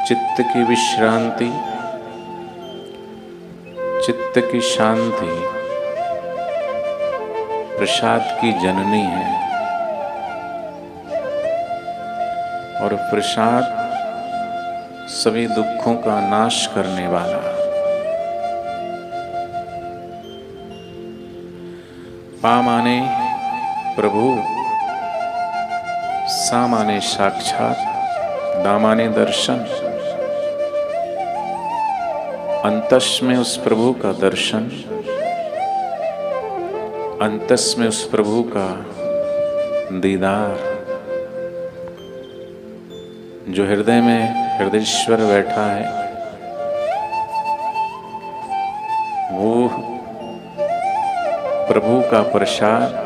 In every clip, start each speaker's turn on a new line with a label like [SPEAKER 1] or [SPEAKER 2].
[SPEAKER 1] चित्त की विश्रांति, चित्त की शांति प्रसाद की जननी है। और प्रसाद सभी दुखों का नाश करने वाला। पा माने प्रभु, सा माने साक्षात, दा माने दर्शन। अंतस में उस प्रभु का दर्शन, अंतस में उस प्रभु का दीदार। जो हृदय में हृदयेश्वर बैठा है, वो प्रभु का प्रसाद,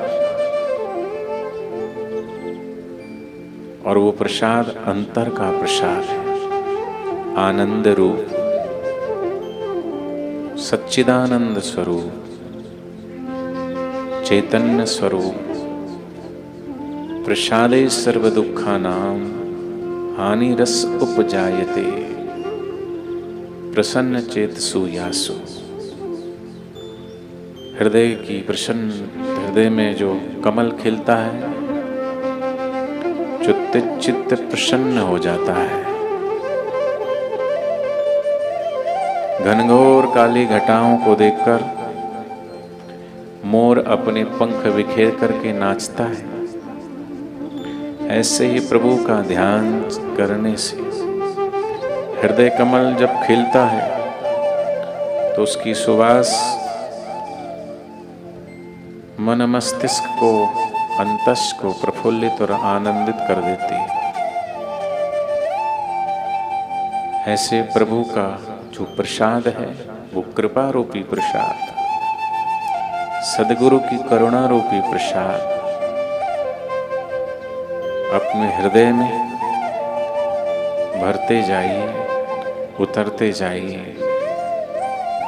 [SPEAKER 1] और वो प्रसाद अंतर का प्रसाद है। आनंद रूप, सच्चिदानंद स्वरूप, चैतन्य स्वरूप। प्रसादे सर्व दुखानां हानि रस उपजायते, प्रसन्न चेतसु यासु। हृदय की प्रसन्न, हृदय में जो कमल खिलता है, जो चित्त प्रसन्न हो जाता है। घनघोर काली घटाओं को देखकर मोर अपने पंख बिखेर करके नाचता है। ऐसे ही प्रभु का ध्यान करने से हृदय कमल जब खिलता है तो उसकी सुवास मन मस्तिष्क को, अंतस को प्रफुल्लित और आनंदित कर देती है। ऐसे प्रभु का जो प्रसाद है, वो कृपा रूपी प्रसाद, सद्गुरु की करुणा रूपी प्रसाद अपने हृदय में भरते जाइए, उतरते जाइए,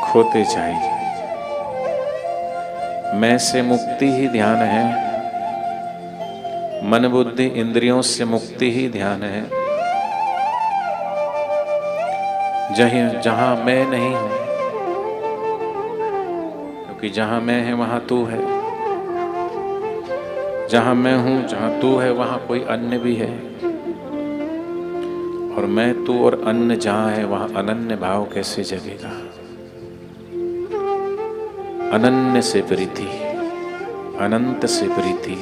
[SPEAKER 1] खोते जाइए। मैं से मुक्ति ही ध्यान है, मन बुद्धि इंद्रियों से मुक्ति ही ध्यान है। जहां मैं नहीं हूं, क्योंकि जहां मैं है वहां तू है। जहां मैं हूं, जहां तू है, वहां कोई अन्य भी है। और मैं, तू और अन्य जहां है, वहां अनन्य भाव कैसे जगेगा? अनन्य से प्रीति, अनंत से प्रीति,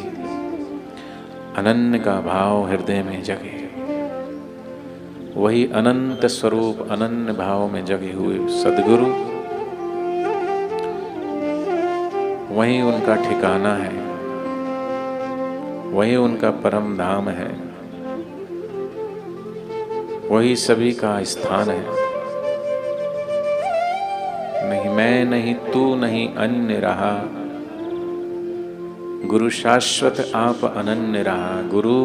[SPEAKER 1] अनन्य का भाव हृदय में जगे। वही अनंत स्वरूप अनन्य भाव में जगे हुए सद्गुरु, वही उनका ठिकाना है, वही उनका परम धाम है, वही सभी का स्थान है। नहीं मैं, नहीं तू, नहीं अन्य रहा, गुरु शाश्वत आप अनन्य रहा। गुरु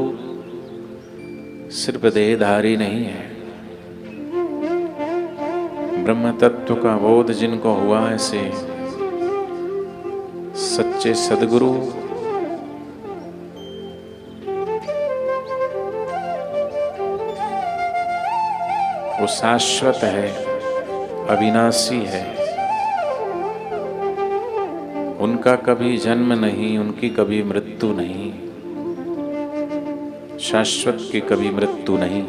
[SPEAKER 1] सिर्फ देहधारी नहीं है। ब्रह्म तत्व का बोध जिनको हुआ, ऐसे सच्चे सद्गुरु वो शाश्वत है, अविनाशी है। उनका कभी जन्म नहीं, उनकी कभी मृत्यु नहीं। शाश्वत की कभी मृत्यु नहीं,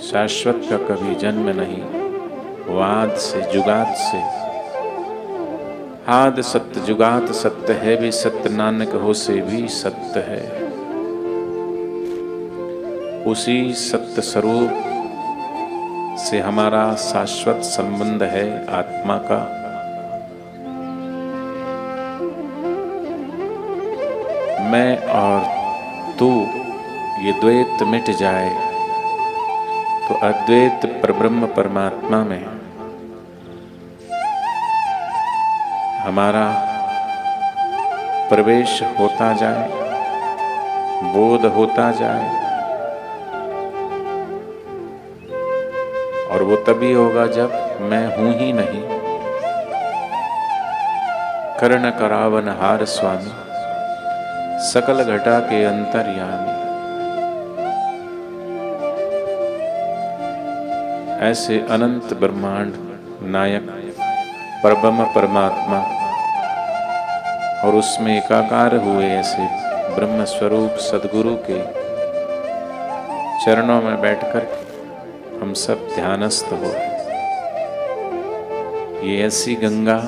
[SPEAKER 1] शाश्वत का कभी जन्म नहीं। वाद से, जुगात से, आद सत्य जुगात सत्य है भी सत्य, नानक हो से भी सत्य है। उसी सत्य स्वरूप से हमारा शाश्वत संबंध है आत्मा का। मैं और तू, ये द्वैत मिट जाए तो अद्वैत परब्रह्म परमात्मा में हमारा प्रवेश होता जाए, बोध होता जाए। और वो तभी होगा जब मैं हूं ही नहीं। कर्ण करावन हार स्वामी, सकल घटा के अंतर्यामी। ऐसे अनंत ब्रह्मांड नायक परब्रह्म परमात्मा और उसमें एकाकार हुए ऐसे ब्रह्म स्वरूप सद्गुरु के चरणों में बैठकर हम सब ध्यानस्थ हो। ये ऐसी गंगा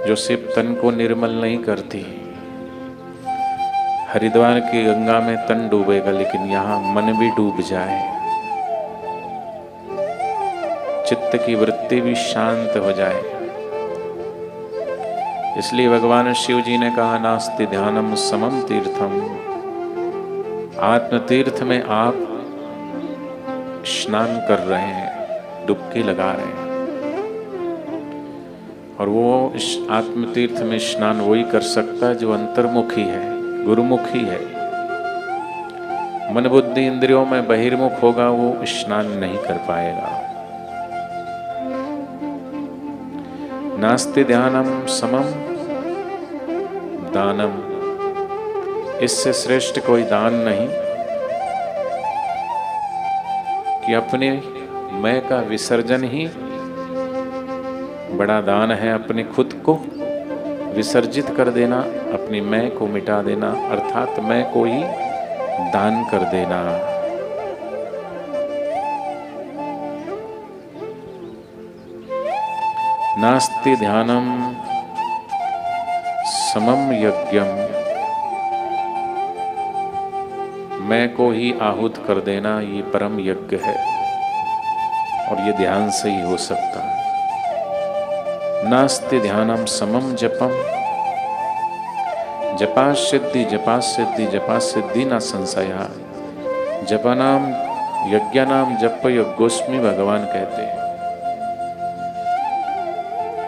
[SPEAKER 1] जो सिर्फ तन को निर्मल नहीं करती। हरिद्वार की गंगा में तन डूबेगा लेकिन यहाँ मन भी डूब जाए, चित्त की वृत्ति भी शांत हो जाए। इसलिए भगवान शिव जी ने कहा नास्ति ध्यानम समम तीर्थम। आत्म तीर्थ में आप स्नान कर रहे हैं, डुबकी लगा रहे हैं, और वो इस आत्म तीर्थ में स्नान वही कर सकता है जो अंतर्मुखी है, गुरुमुखी है। मन बुद्धि इंद्रियों में बहिर्मुख होगा वो स्नान नहीं कर पाएगा। नास्ति ध्यानम समम दानम। इससे श्रेष्ठ कोई दान नहीं कि अपने मैं का विसर्जन ही बड़ा दान है। अपने खुद को विसर्जित कर देना, अपनी मैं को मिटा देना, अर्थात मैं को ही दान कर देना। नास्ति ध्यानम समम यज्ञम। मैं को ही आहूत कर देना ये परम यज्ञ है, और ये ध्यान से ही हो सकता है। नास्ति ध्यानम समम जपम। जपा सिद्धि जपा सिद्धि जपा सिद्धि न संशया। जपानाम यज्ञानाम जप यज्ञोस्मि भगवान कहते हैं।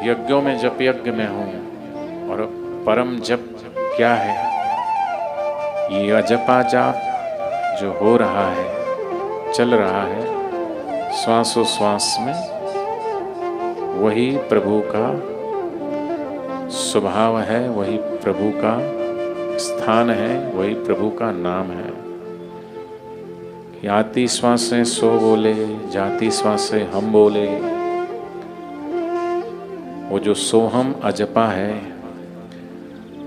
[SPEAKER 1] यज्ञों में जप यज्ञ में हूं, और परम जप क्या है? ये अजपा जाप जो हो रहा है, चल रहा है श्वासोश्वास में, वही प्रभु का स्वभाव है, वही प्रभु का स्थान है, वही प्रभु का नाम है। कि आती श्वासें सो बोले, जाती श्वासें हम बोले। वो जो सोहम अजपा है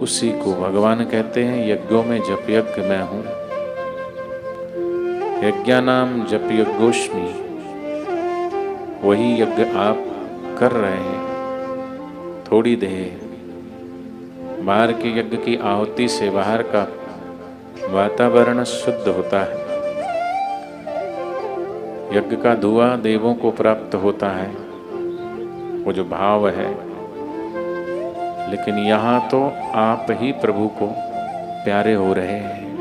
[SPEAKER 1] उसी को भगवान कहते हैं यज्ञों में जप यज्ञ मैं हूं। यज्ञानाम जप यज्ञोस्मि। वही यज्ञ आप कर रहे हैं। थोड़ी देर बाहर के यज्ञ की आहुति से बाहर का वातावरण शुद्ध होता है। यज्ञ का धुआं देवों को प्राप्त होता है, वो जो भाव है। लेकिन यहाँ तो आप ही प्रभु को प्यारे हो रहे हैं।